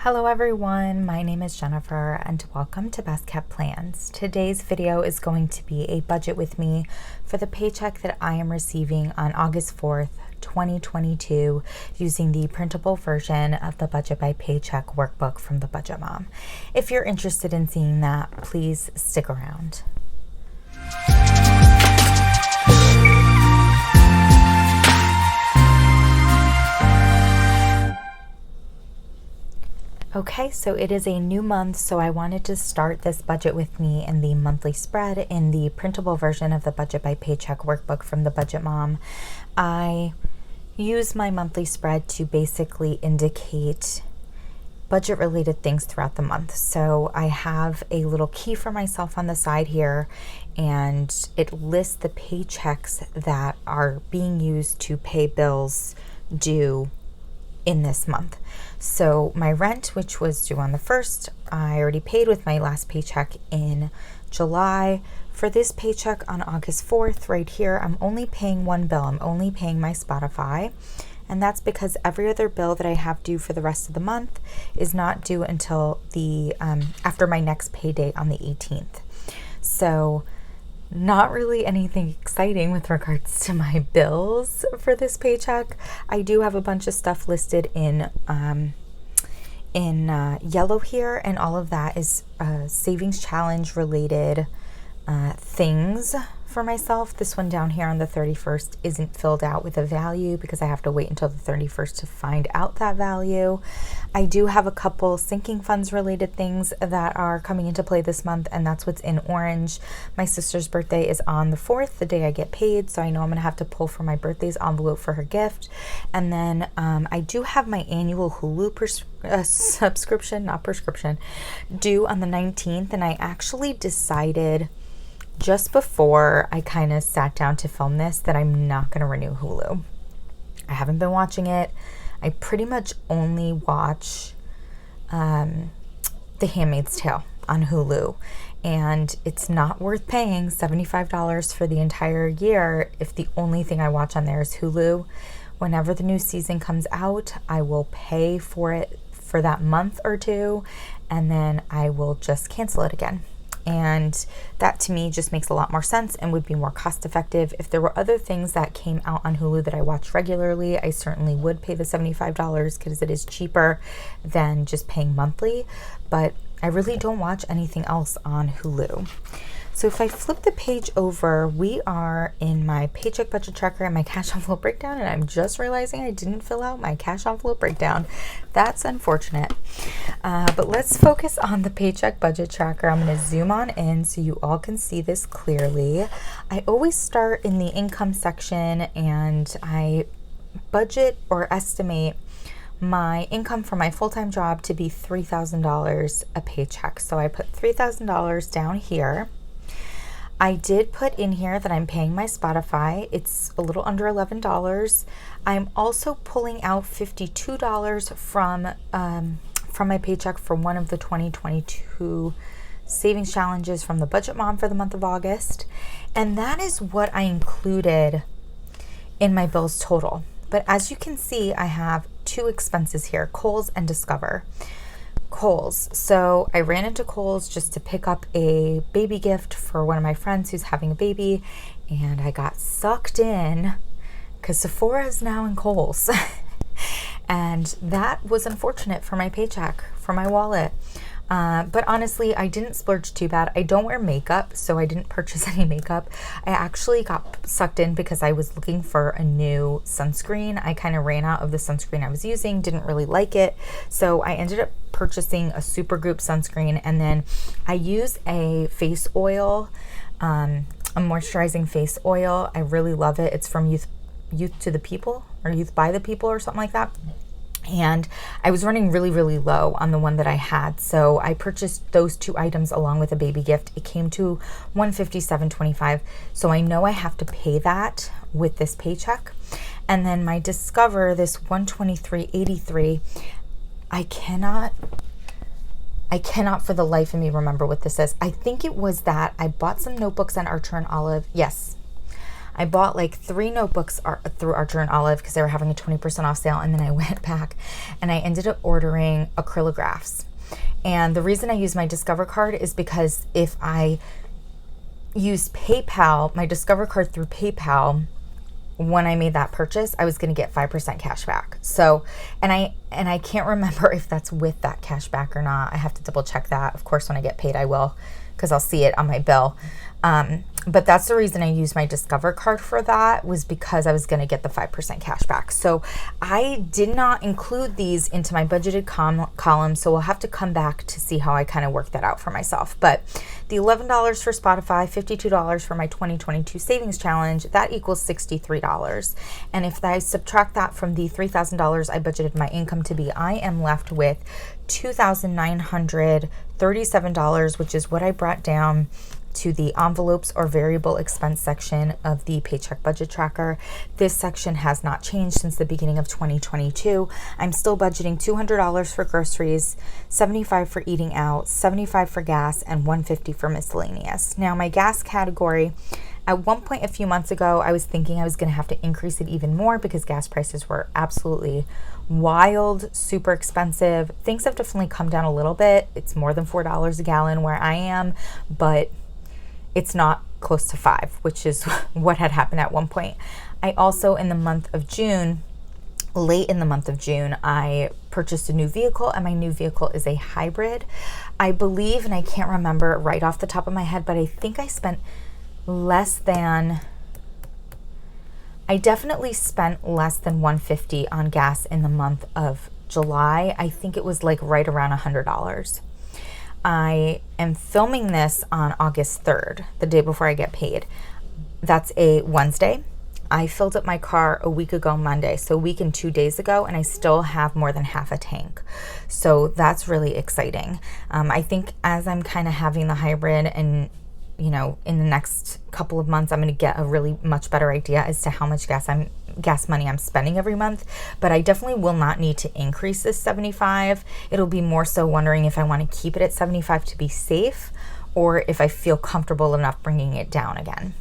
Hello everyone, my name is Jennifer and welcome to Best Kept Plans. Today's video is going to be a budget with me for the paycheck that I am receiving on August 4th, 2022 using the printable version of the Budget by Paycheck workbook from the Budget Mom. If you're interested in seeing that, please stick around. Okay, so it is a new month, so I wanted to start this budget with me in the monthly spread in the printable version of the Budget by Paycheck workbook from the Budget Mom. I use my monthly spread to basically indicate budget related things throughout the month. So I have a little key for myself on the side here, and it lists the paychecks that are being used to pay bills due in this month. So my rent, which was due on the 1st, I already paid with my last paycheck in July. For this paycheck on August 4th, right here, I'm only paying one bill. I'm only paying my Spotify. And that's because every other bill that I have due for the rest of the month is not due until the after my next payday on the 18th. So not really anything exciting with regards to my bills for this paycheck. I do have a bunch of stuff listed in yellow here, and all of that is savings challenge related things for myself. This one down here on the 31st isn't filled out with a value because I have to wait until the 31st to find out that value. I do have a couple sinking funds related things that are coming into play this month, and that's what's in orange. My sister's birthday is on the 4th, the day I get paid, so I know I'm gonna have to pull from my birthday's envelope for her gift. And then I do have my annual Hulu subscription, not prescription, due on the 19th, and I actually decided just before I kind of sat down to film this that I'm not going to renew Hulu. I haven't been watching it. I pretty much only watch The Handmaid's Tale on Hulu, and it's not worth paying $75 for the entire year if the only thing I watch on there is Hulu. Whenever the new season comes out, I will pay for it for that month or two, and then I will just cancel it again. And that to me just makes a lot more sense and would be more cost effective. If there were other things that came out on Hulu that I watch regularly, I certainly would pay the $75 because it is cheaper than just paying monthly. But I really don't watch anything else on Hulu. So if I flip the page over, we are in my paycheck budget tracker and my cash envelope breakdown, and I'm just realizing I didn't fill out my cash envelope breakdown. That's unfortunate. But let's focus on the paycheck budget tracker. I'm going to zoom on in so you all can see this clearly. I always start in the income section, and I budget or estimate my income for my full-time job to be $3,000 a paycheck. So I put $3,000 down here. I did put in here that I'm paying my Spotify. It's a little under $11. I'm also pulling out $52 from my paycheck for one of the 2022 savings challenges from the Budget Mom for the month of August. And that is what I included in my bills total. But as you can see, I have two expenses here, Kohl's and Discover. Kohl's. So I ran into Kohl's just to pick up a baby gift for one of my friends who's having a baby, and I got sucked in because Sephora is now in Kohl's. And that was unfortunate for my paycheck, for my wallet. But honestly, I didn't splurge too bad. I don't wear makeup, so I didn't purchase any makeup. I actually got sucked in because I was looking for a new sunscreen. I kind of ran out of the sunscreen I was using, didn't really like it. So I ended up purchasing a Supergroup sunscreen, and then I use a face oil, a moisturizing face oil. I really love it. It's from Youth to the People, or Youth by the People, or something like that. And I was running really, really low on the one that I had. So I purchased those two items along with a baby gift. It came to $157.25. So I know I have to pay that with this paycheck. And then my Discover, this $123.83, I cannot for the life of me remember what this is. I think it was that I bought some notebooks on Archer and Olive. Yes. I bought like 3 notebooks through Archer and Olive because they were having a 20% off sale. And then I went back and I ended up ordering acrylographs. And the reason I use my Discover card is because if I use PayPal, my Discover card through PayPal, when I made that purchase, I was going to get 5% cash back. So, and I can't remember if that's with that cash back or not. I have to double check that. Of course, when I get paid, I will, because I'll see it on my bill. But that's the reason I used my Discover card for that, was because I was going to get the 5% cash back. So I did not include these into my budgeted column. So we'll have to come back to see how I kind of work that out for myself. But the $11 for Spotify, $52 for my 2022 savings challenge, that equals $63. And if I subtract that from the $3,000 I budgeted my income to be, I am left with $2,937, which is what I brought down to the envelopes or variable expense section of the Paycheck Budget Tracker. This section has not changed since the beginning of 2022. I'm still budgeting $200 for groceries, $75 for eating out, $75 for gas, and $150 for miscellaneous. Now, my gas category, at one point a few months ago, I was thinking I was going to have to increase it even more because gas prices were absolutely wild, super expensive. Things have definitely come down a little bit. It's more than $4 a gallon where I am, but it's not close to 5, which is what had happened at one point. I also, in the month of June, late in the month of June, I purchased a new vehicle, and my new vehicle is a hybrid. I believe, and I can't remember right off the top of my head, but I think I spent I definitely spent less than $150 on gas in the month of July. I think it was like right around $100. I am filming this on August 3rd, the day before I get paid. That's a Wednesday. I filled up my car a week ago Monday, so a week and 2 days ago, and I still have more than half a tank. So that's really exciting. I think as I'm kind of having the hybrid and in the next couple of months, I'm going to get a really much better idea as to how much gas money I'm spending every month. But I definitely will not need to increase this 75. It'll be more so wondering if I want to keep it at 75 to be safe, or if I feel comfortable enough bringing it down again.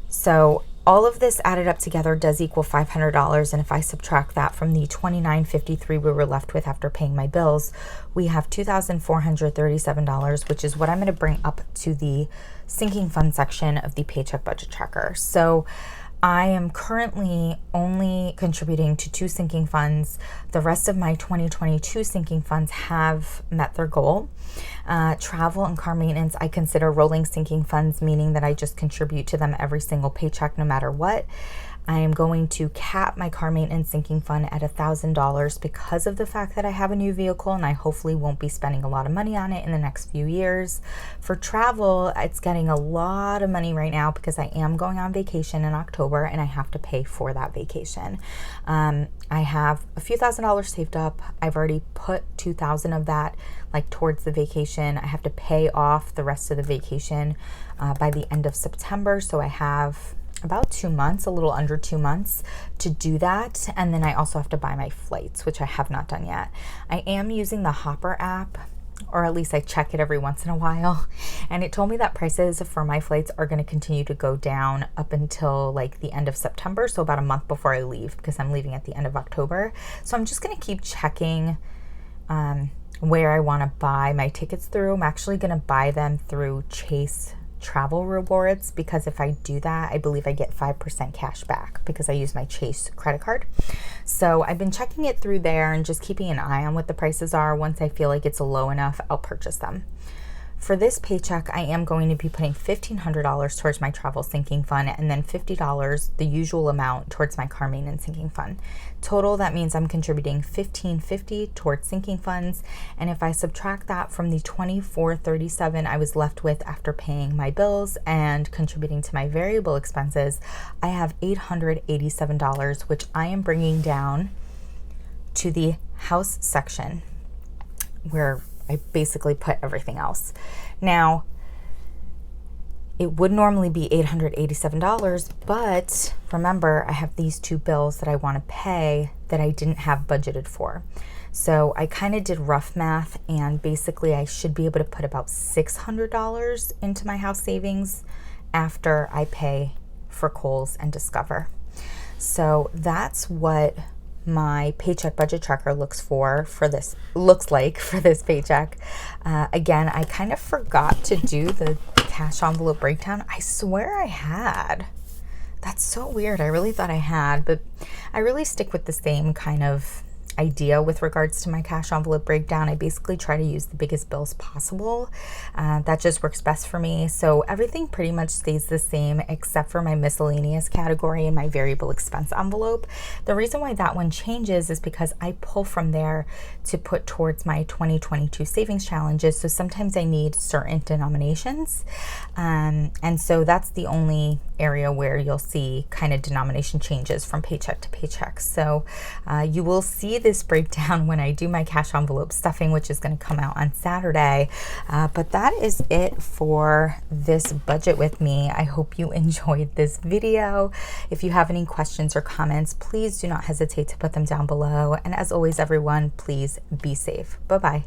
So all of this added up together does equal $500, and if I subtract that from the $2,953 we were left with after paying my bills, we have $2,437, which is what I'm going to bring up to the sinking fund section of the Paycheck Budget Tracker. So I am currently only contributing to 2 sinking funds. The rest of my 2022 sinking funds have met their goal. Travel and car maintenance, I consider rolling sinking funds, meaning that I just contribute to them every single paycheck no matter what. I am going to cap my car maintenance sinking fund at $1,000 because of the fact that I have a new vehicle and I hopefully won't be spending a lot of money on it in the next few years. For travel, it's getting a lot of money right now because I am going on vacation in October and I have to pay for that vacation. I have a few $1,000s saved up. I've already put $2,000 of that towards the vacation. I have to pay off the rest of the vacation by the end of September, so I have about 2 months, a little under 2 months to do that. And then I also have to buy my flights, which I have not done yet. I am using the Hopper app, or at least I check it every once in a while. And it told me that prices for my flights are going to continue to go down up until the end of September. So about a month before I leave, because I'm leaving at the end of October. So I'm just going to keep checking where I want to buy my tickets through. I'm actually going to buy them through Chase Travel Rewards, because if I do that, I believe I get 5% cash back because I use my Chase credit card. So I've been checking it through there and just keeping an eye on what the prices are. Once I feel like it's low enough, I'll purchase them. For this paycheck, I am going to be putting $1,500 towards my travel sinking fund and then $50, the usual amount, towards my car maintenance sinking fund. Total, that means I'm contributing $1,550 towards sinking funds. And if I subtract that from the $2,437 I was left with after paying my bills and contributing to my variable expenses, I have $887, which I am bringing down to the house section where I basically put everything else. Now, it would normally be $887, but remember, I have these 2 bills that I want to pay that I didn't have budgeted for. So I kind of did rough math, and basically I should be able to put about $600 into my house savings after I pay for Kohl's and Discover. So that's what my paycheck budget tracker looks like for this paycheck. Again, I kind of forgot to do the cash envelope breakdown. I swear I had. That's so weird. I really thought I had, but I really stick with the same kind of idea with regards to my cash envelope breakdown. I basically try to use the biggest bills possible. That just works best for me. So everything pretty much stays the same except for my miscellaneous category and my variable expense envelope. The reason why that one changes is because I pull from there to put towards my 2022 savings challenges. So sometimes I need certain denominations. And so that's the only area where you'll see kind of denomination changes from paycheck to paycheck. So you will see this breakdown when I do my cash envelope stuffing, which is going to come out on Saturday. But that is it for this budget with me. I hope you enjoyed this video. If you have any questions or comments, please do not hesitate to put them down below. And as always, everyone, please be safe. Bye-bye.